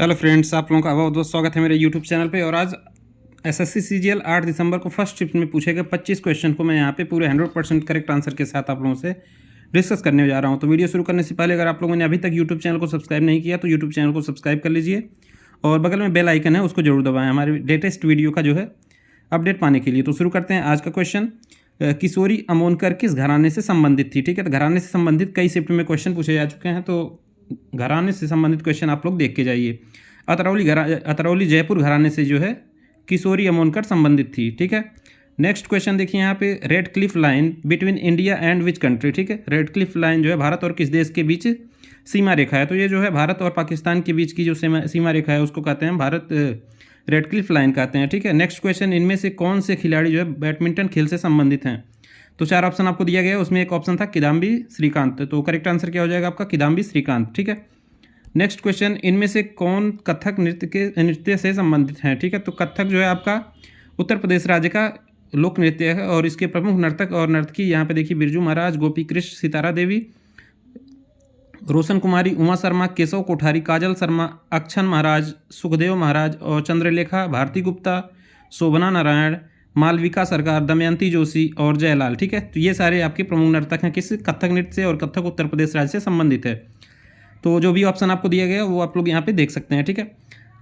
Hello friends, आप लोगों का बहुत बहुत स्वागत है मेरे यूट्यूब चैनल पे। और आज एसएससी सीजीएल 8 दिसंबर को फर्स्ट शिफ्ट में पूछे गए 25 क्वेश्चन को मैं यहाँ पे पूरे 100% करेक्ट आंसर के साथ आप लोगों से डिस्कस करने जा रहा हूँ। तो वीडियो शुरू करने से पहले अगर आप लोगों ने अभी तक यूट्यूब चैनल को सब्सक्राइब नहीं किया तो यूट्यूब चैनल को सब्सक्राइब कर लीजिए और बगल में बेल आइकन है उसको जरूर दबाएँ हमारे लेटेस्ट वीडियो का जो है अपडेट पाने के लिए। तो शुरू करते हैं आज का क्वेश्चन। किशोरी अमोनकर किस घराने से संबंधित थी? ठीक है, तो घराने से संबंधित कई शिफ्ट में क्वेश्चन पूछे जा चुके हैं, तो घराने से संबंधित क्वेश्चन आप लोग देख के जाइए। अतरौली जयपुर घराने से जो है किशोरी अमोनकर संबंधित थी। ठीक है, नेक्स्ट क्वेश्चन देखिए यहाँ पे, red Cliff line between India and which country? ठीक है, रेड क्लिफ लाइन जो है भारत और किस देश के बीच सीमा रेखा है? तो ये जो है भारत और पाकिस्तान के बीच की जो सीमा रेखा है उसको कहते हैं भारत रेड क्लिफ लाइन कहते हैं। ठीक है, नेक्स्ट क्वेश्चन, इनमें से कौन से खिलाड़ी जो है बैडमिंटन खेल से संबंधित हैं? तो 4 ऑप्शन आपको दिया गया है, उसमें एक ऑप्शन था किदाम्बी श्रीकांत, तो करेक्ट आंसर क्या हो जाएगा आपका? किदाम्बी श्रीकांत। ठीक है, नेक्स्ट क्वेश्चन, इनमें से कौन कथक नृत्य से संबंधित हैं? ठीक है, तो कथक जो है आपका उत्तर प्रदेश राज्य का लोक नृत्य है और इसके प्रमुख नर्तक और नर्तकी यहाँ पे देखिए, बिरजू महाराज, गोपी कृष्ण, सितारा देवी, रोशन कुमारी, उमा शर्मा, केशव कोठारी, काजल शर्मा, अक्षन महाराज, सुखदेव महाराज और चंद्रलेखा भारती गुप्ता, शोभना नारायण, मालविका सरकार, दमयंती जोशी और जयलाल। ठीक है, तो ये सारे आपके प्रमुख नर्तक हैं किस कथक नृत्य से, और कथक उत्तर प्रदेश राज्य से संबंधित है। तो जो भी ऑप्शन आपको दिया गया वो आप लोग यहाँ पे देख सकते हैं। ठीक है,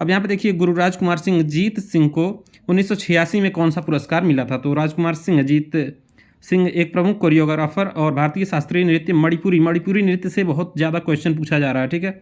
अब यहाँ पे देखिए, गुरु राजकुमार सिंह जीत सिंह को 1986 में कौन सा पुरस्कार मिला था? तो राजकुमार सिंह जीत सिंह एक प्रमुख कोरियोग्राफर और भारतीय शास्त्रीय नृत्य मणिपुरी नृत्य से बहुत ज़्यादा क्वेश्चन पूछा जा रहा है। ठीक है,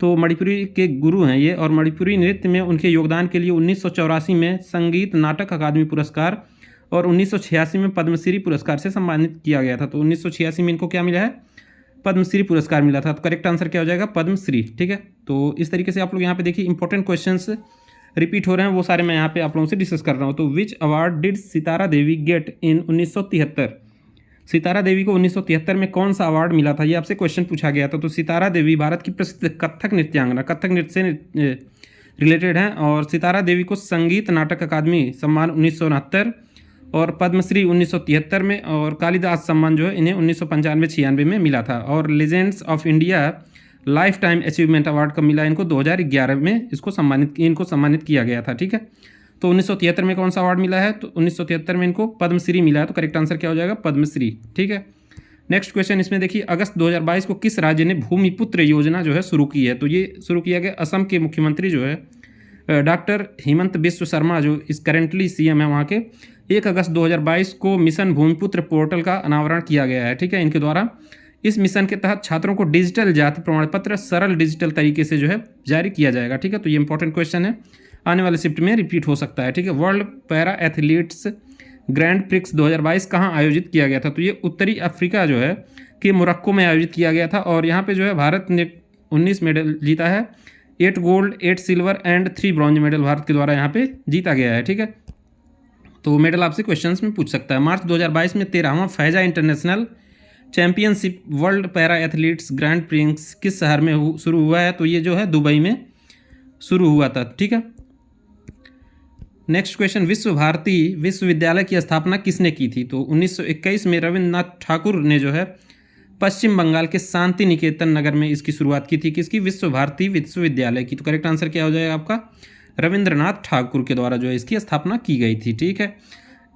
तो मणिपुरी के गुरु हैं ये, और मणिपुरी नृत्य में उनके योगदान के लिए 1984 में संगीत नाटक अकादमी पुरस्कार और 1986 में पद्मश्री पुरस्कार से सम्मानित किया गया था। तो 1986 में इनको क्या मिला है? पद्मश्री पुरस्कार मिला था। तो करेक्ट आंसर क्या हो जाएगा? पद्मश्री। ठीक है, तो इस तरीके से आप लोग यहाँ पे देखिए इंपॉर्टेंट क्वेश्चंस रिपीट हो रहे हैं, वो सारे मैं यहाँ पे आप लोगों से डिस्कस कर रहा हूँ। तो which award did Sitara Devi get in 1973? Sitara Devi को 1973 में कौन सा अवार्ड मिला था? ये आपसे क्वेश्चन पूछा गया था। तो सितारा देवी भारत की प्रसिद्ध कथक नृत्यांगना, कथक नृत्य से रिलेटेड हैं, और सितारा देवी को संगीत नाटक अकादमी सम्मान 1969 और पद्मश्री 1973 में, और कालिदास सम्मान जो है इन्हें 1995-96 में मिला था। और legends of India life time achievement award कब मिला इनको? 2011 में इनको सम्मानित किया गया था। ठीक है, तो 1973 में कौन सा अवार्ड मिला है? तो 1973 में इनको पद्मश्री मिला है। तो करेक्ट आंसर क्या हो जाएगा? पद्मश्री। ठीक है, नेक्स्ट क्वेश्चन, इसमें देखिए, अगस्त 2022 को किस राज्य ने भूमिपुत्र योजना जो है शुरू की है? तो ये शुरू किया गया असम के मुख्यमंत्री जो है डॉक्टर हेमंत बिस्व शर्मा, जो इस करेंटली सीएम है वहाँ के, 1 अगस्त 2022 को मिशन भूमिपुत्र पोर्टल का अनावरण किया गया है। ठीक है, इनके द्वारा इस मिशन के तहत छात्रों को डिजिटल जाति प्रमाण पत्र सरल डिजिटल तरीके से जो है जारी किया जाएगा। ठीक है, तो ये इंपॉर्टेंट क्वेश्चन है, आने वाले शिफ्ट में रिपीट हो सकता है। ठीक है, world para athletes grand prix 2022 कहाँ आयोजित किया गया था? तो ये उत्तरी अफ्रीका जो है कि मोरक्को में आयोजित किया गया था, और यहाँ पे जो है भारत ने 19 मेडल जीता है, 8 gold, 8 silver and 3 bronze medal Bharat के द्वारा यहाँ पे जीता गया है। ठीक है, तो मेडल आपसे क्वेश्चंस में पूछ सकता है। मार्च 2022 में 13वां Fazza international championship world para athletes grand prix किस शहर में शुरू हुआ है? तो ये जो है दुबई में शुरू हुआ था। ठीक है, नेक्स्ट क्वेश्चन, विश्व भारती विश्वविद्यालय की स्थापना किसने की थी? तो 1921 में रविंद्रनाथ ठाकुर ने जो है पश्चिम बंगाल के शांति निकेतन नगर में इसकी शुरुआत की थी। किसकी? विश्व भारती विश्वविद्यालय की। तो करेक्ट आंसर क्या हो जाएगा आपका? रविंद्रनाथ ठाकुर के द्वारा जो है इसकी स्थापना की गई थी। ठीक है,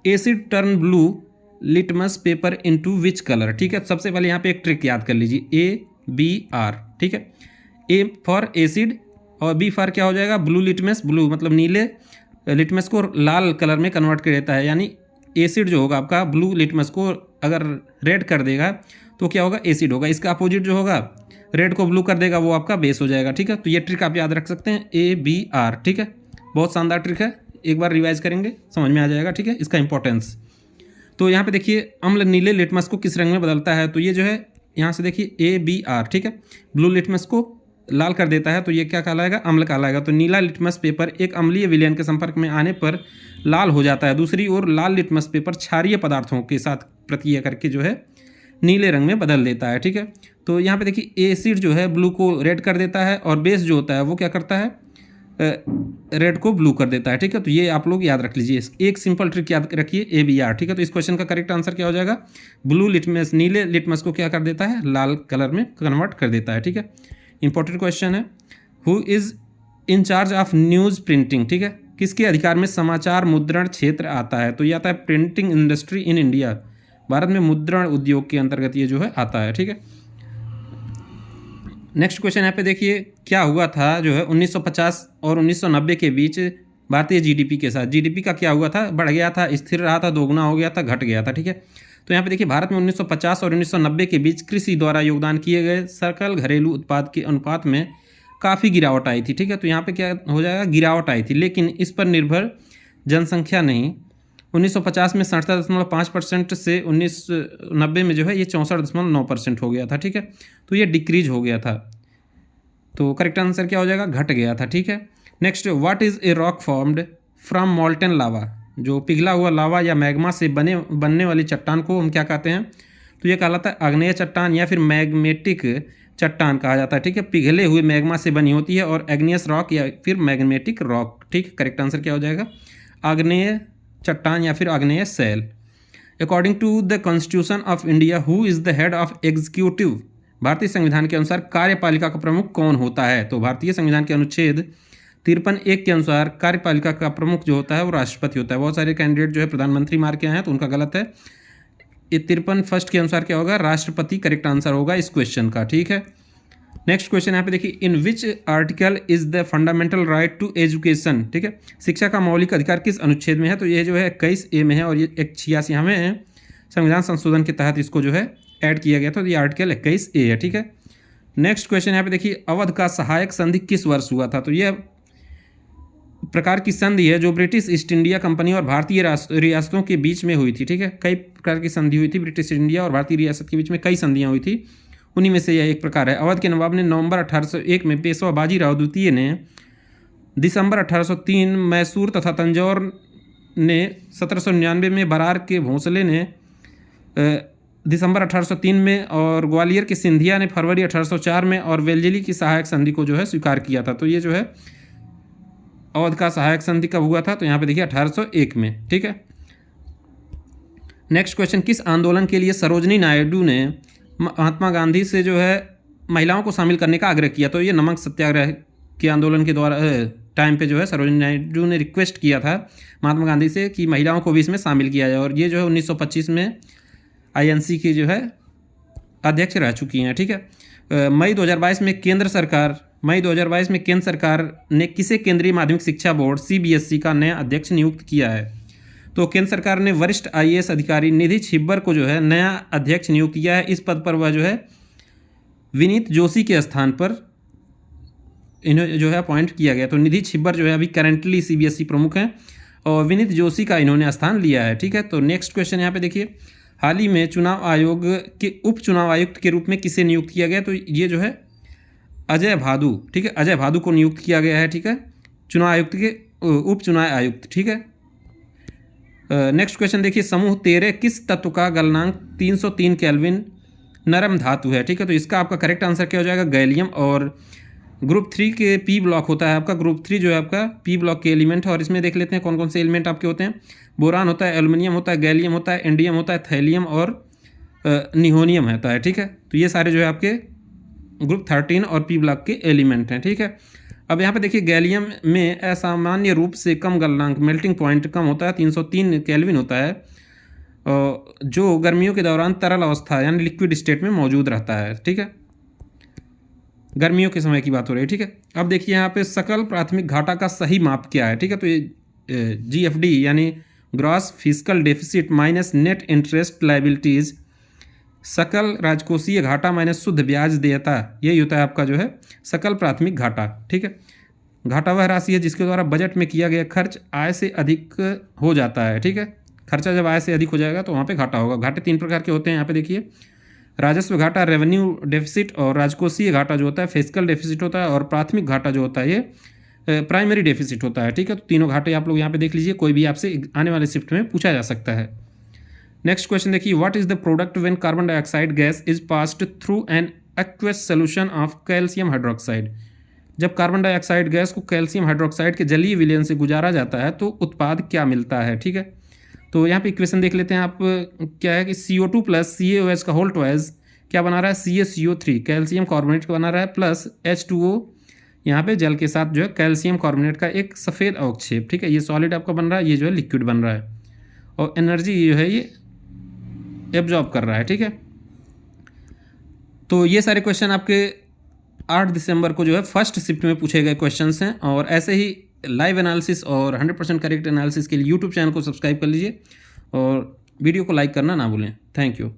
asset turn blue litmus paper into which colour? ठीक है, सबसे पहले यहाँ पे एक ट्रिक याद कर लीजिए, ABR। ठीक है, A फॉर एसिड और B फॉर क्या हो जाएगा? ब्लू लिटमस, ब्लू मतलब नीले लिटमस को लाल कलर में कन्वर्ट कर देता है, यानी एसिड जो होगा आपका ब्लू लिटमस को अगर रेड कर देगा तो क्या होगा? एसिड होगा। इसका अपोजिट जो होगा रेड को ब्लू कर देगा वो आपका बेस हो जाएगा। ठीक है, तो ये ट्रिक आप याद रख सकते हैं, ABR। ठीक है, बहुत शानदार ट्रिक है, एक बार रिवाइज करेंगे समझ में आ जाएगा। ठीक है, इसका इंपॉर्टेंस। तो यहाँ पे देखिए, अम्ल नीले लिटमस को किस रंग में बदलता है? तो ये जो है यहाँ से देखिए ABR। ठीक है, ब्लू लिटमस को लाल कर देता है तो ये क्या कहलाएगा? अम्ल कहलाएगा। तो नीला लिटमस पेपर एक अम्लीय विलयन के संपर्क में आने पर लाल हो जाता है। दूसरी ओर लाल लिटमस पेपर क्षारीय पदार्थों के साथ प्रतिक्रिया करके जो है नीले रंग में बदल देता है। ठीक है, तो यहाँ पे देखिए एसिड जो है ब्लू को रेड कर देता है, और बेस जो होता है वो क्या करता है? रेड को ब्लू कर देता है। ठीक है, तो ये आप लोग याद रख लीजिए, एक सिंपल ट्रिक याद रखिए, ABR। ठीक है, तो इस क्वेश्चन का करेक्ट आंसर क्या हो जाएगा? ब्लू लिटमस नीले लिटमस को क्या कर देता है? लाल कलर में कन्वर्ट कर देता है। ठीक है, इंपॉर्टेंट क्वेश्चन है। Who is in charge of news printing, ठीक है, किसके अधिकार में समाचार मुद्रण क्षेत्र आता है? तो ये आता है printing industry in India, Bharat में मुद्रण उद्योग के अंतर्गत ये जो है आता है, ठीक है। नेक्स्ट क्वेश्चन यहाँ पे देखिए, क्या हुआ था जो है 1950 और 1990 के बीच भारतीय जीडीपी के साथ? जीडीपी का क्या हुआ था? बढ़ गया था, स्थिर रहा था, दोगुना हो गया था, घट गया था, ठीक है। तो यहाँ पे देखिए भारत में 1950 और 1990 के बीच कृषि द्वारा योगदान किए गए सकल घरेलू उत्पाद के अनुपात में काफ़ी गिरावट आई थी, ठीक है। तो यहाँ पे क्या हो जाएगा, गिरावट आई थी, लेकिन इस पर निर्भर जनसंख्या नहीं। 1950 में 67.5% से 1990 में जो है ये 64.9% हो गया था, ठीक है। तो ये डिक्रीज हो गया था, तो करेक्ट आंसर क्या हो जाएगा, घट गया था, ठीक है। Next, what is a rock formed from molten lava? जो पिघला हुआ लावा या मैग्मा से बनने वाली चट्टान को हम क्या कहते हैं? तो ये कहलाता है आग्नेय चट्टान या फिर मैग्मेटिक चट्टान कहा जाता है, ठीक है। पिघले हुए मैग्मा से बनी होती है, और एग्नियस रॉक या फिर मैग्मेटिक रॉक, ठीक। करेक्ट आंसर क्या हो जाएगा, आग्नेय चट्टान या फिर आग्नेय सेल। According to the constitution of India, who is the head of executive? भारतीय संविधान के अनुसार कार्यपालिका का प्रमुख कौन होता है? तो भारतीय संविधान के अनुच्छेद 53(1) के अनुसार कार्यपालिका का प्रमुख जो होता है वो राष्ट्रपति होता है। बहुत सारे कैंडिडेट जो है प्रधानमंत्री मार के आए हैं, तो उनका गलत है। ये 53 फर्स्ट के अनुसार क्या होगा, राष्ट्रपति करेक्ट आंसर होगा इस क्वेश्चन का, ठीक है। नेक्स्ट क्वेश्चन यहाँ पे देखिए, in which article is the fundamental right to education, ठीक है, शिक्षा का मौलिक अधिकार किस अनुच्छेद में है? तो ये जो है 21A में है, और ये 86 में है, संविधान संशोधन के तहत इसको जो है ऐड किया गया था, तो ये आर्टिकल 21A है, ठीक है। नेक्स्ट क्वेश्चन यहाँ पे देखिए, अवध का सहायक संधि किस वर्ष हुआ था? तो ये प्रकार की संधि है जो ब्रिटिश ईस्ट इंडिया कंपनी और भारतीय रियासतों के बीच में हुई थी, ठीक है। कई प्रकार की संधि हुई थी ब्रिटिश इंडिया और भारतीय रियासत के बीच में, कई संधियाँ हुई थी, उन्हीं में से यह एक प्रकार है। अवध के नवाब ने नवंबर 1801 में पेशवा बाजीराव द्वितीय ने दिसंबर 1803 मैसूर तथा तंजौर ने 1799 में बरार के भोंसले ने दिसंबर 1803 में, और ग्वालियर के सिंधिया ने फरवरी 1804 में, और वेल्जेली की सहायक संधि को जो है स्वीकार किया था। तो ये जो है अवध का सहायक संधि कब हुआ था? तो यहाँ पे देखिए 1801 में, ठीक है। नेक्स्ट क्वेश्चन, किस आंदोलन के लिए सरोजनी नायडू ने महात्मा गांधी से जो है महिलाओं को शामिल करने का आग्रह किया? तो ये नमक सत्याग्रह के आंदोलन के द्वारा टाइम पे जो है सरोजनी नायडू ने रिक्वेस्ट किया था महात्मा गांधी से कि महिलाओं को भी इसमें शामिल किया जाए, और ये जो है 1925 में INC की जो है अध्यक्ष रह चुकी हैं, ठीक है। मई 2022 में केंद्र सरकार ने किसे केंद्रीय माध्यमिक शिक्षा बोर्ड CBSE का नया अध्यक्ष नियुक्त किया है? तो केंद्र सरकार ने वरिष्ठ IAS अधिकारी निधि छिब्बर को जो है नया अध्यक्ष नियुक्त किया है। इस पद पर वह जो है विनीत जोशी के स्थान पर इन्हें जो है अपॉइंट किया गया। तो निधि छिब्बर जो है अभी करेंटली CBSE प्रमुख हैं, और विनीत जोशी का इन्होंने स्थान लिया है, ठीक है। तो नेक्स्ट क्वेश्चन यहाँ पे देखिए, हाल ही में चुनाव आयोग के उप चुनाव आयुक्त के रूप में किसे नियुक्त किया गया? तो ये जो है अजय भादु, ठीक है, अजय भादु को नियुक्त किया गया है, ठीक है, चुनाव आयुक्त के उप चुनाव आयुक्त, ठीक है। नेक्स्ट क्वेश्चन देखिए, समूह 13 किस तत्व का गलनांक 303 केल्विन नरम धातु है? ठीक है, तो इसका आपका करेक्ट आंसर क्या हो जाएगा? गैलियम। और ग्रुप 3 के P ब्लॉक होता है आपका, ग्रुप 3 जो है आपका P ब्लॉक के एलिमेंट है, और इसमें देख लेते हैं कौन कौन से एलिमेंट आपके होते हैं। बोरान होता है, एल्युमिनियम होता है, गैलियम होता है, इंडियम होता है, थैलियम और निहोनियम होता है, ठीक है। तो ये सारे जो है आपके ग्रुप 13 और P ब्लॉक के एलिमेंट हैं, ठीक है। अब यहाँ पे देखिए, गैलियम में असामान्य रूप से कम गलनांक, मेल्टिंग पॉइंट कम होता है, 303 केल्विन होता है, जो गर्मियों के दौरान तरल अवस्था यानी लिक्विड स्टेट में मौजूद रहता है, ठीक है। गर्मियों के समय की बात हो रही है, ठीक है। अब देखिए यहाँ पे सकल प्राथमिक घाटा का सही माप क्या है? ठीक है, तो ये GFD यानी gross fiscal deficit minus net interest liabilities, सकल राजकोषीय घाटा माइनस शुद्ध ब्याज देयता, यही होता है आपका जो है सकल प्राथमिक घाटा, ठीक है। घाटा वह राशि है जिसके द्वारा बजट में किया गया खर्च आय से अधिक हो जाता है, ठीक है। खर्चा जब आय से अधिक हो जाएगा तो वहाँ पे घाटा होगा। घाटे 3 प्रकार के होते हैं, यहाँ पे देखिए, राजस्व घाटा, रेवेन्यू डेफिसिट, और राजकोषीय घाटा जो होता है फिस्कल डेफिसिट होता है, और प्राथमिक घाटा जो होता है ये प्राइमरी डेफिसिट होता है, ठीक है। तो तीनों घाटे आप लोग यहाँ पे देख लीजिए, कोई भी आपसे आने वाले शिफ्ट में पूछा जा सकता है। नेक्स्ट क्वेश्चन देखिए, what is the product when carbon dioxide gas is passed through an aqueous solution of calcium hydroxide? जब कार्बन डाइऑक्साइड गैस को कैल्शियम हाइड्रोक्साइड के जलीय विलयन से गुजारा जाता है तो उत्पाद क्या मिलता है? ठीक है, तो यहाँ पे इक्वेशन देख लेते हैं आप, क्या है कि CO2 प्लस CaOH का होल ट्वाइस क्या बना रहा है? CaCO3 कैल्शियम कार्बोनेट का बना रहा है, प्लस H2O यहाँ पे जल के साथ जो है कैल्शियम कार्बोनेट का एक सफ़ेद अवक्षेप, ठीक है, ये सॉलिड आपका बन रहा है, ये जो है लिक्विड बन रहा है और एनर्जी जो है ये एब्जॉर्ब कर रहा है, ठीक है। तो ये सारे क्वेश्चन आपके 8 दिसंबर को जो है फर्स्ट शिफ्ट में पूछे गए क्वेश्चंस हैं। और ऐसे ही लाइव एनालिसिस और 100% करेक्ट एनालिसिस के लिए यूट्यूब चैनल को सब्सक्राइब कर लीजिए और वीडियो को लाइक करना ना भूलें। Thank you.